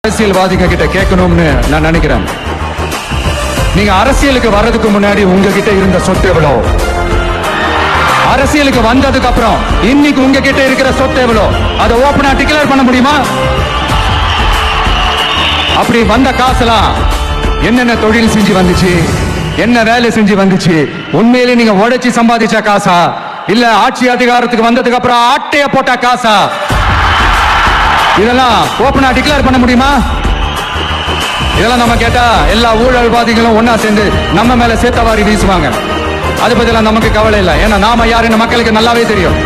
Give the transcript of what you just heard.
அரசியல்வாதிங்க கிட்ட கேட்கணும்னு நான் நினைக்கிறேன். நீங்க அரசியலுக்கு வர்றதுக்கு முன்னாடி உங்ககிட்ட இருந்த சொத்து எவ்வளோ, அரசியலுக்கு வந்ததுக்கு அப்புறம் இன்னைக்கு உங்ககிட்ட இருக்கிற சொத்து எவ்வளோ, அதை ஓப்பனா டிக்ளேர் பண்ண முடியுமா? அப்படி வந்த காசுலாம் என்னென்ன தொழில் செஞ்சு வந்துச்சு, என்ன வேலை செஞ்சு வந்துச்சு, உண்மையிலே நீங்க உழைச்சி சம்பாதிச்ச காசா இல்ல ஆட்சி அதிகாரத்துக்கு வந்ததுக்கு அப்புறம் ஆட்டைய போட்ட காசா? இதெல்லாம் ஓப்பனா டிக்ளேர் பண்ண முடியுமா? இதெல்லாம் நம்ம கேட்டா எல்லா ஊழல்வாதிகளும் ஒன்னா சேர்ந்து நம்ம மேல சேத்தவாரி வீசுவாங்க. அது பத்திலாம் நமக்கு கவலை இல்லை. ஏன்னா நாம யாருன்னு மக்களுக்கு நல்லாவே தெரியும்.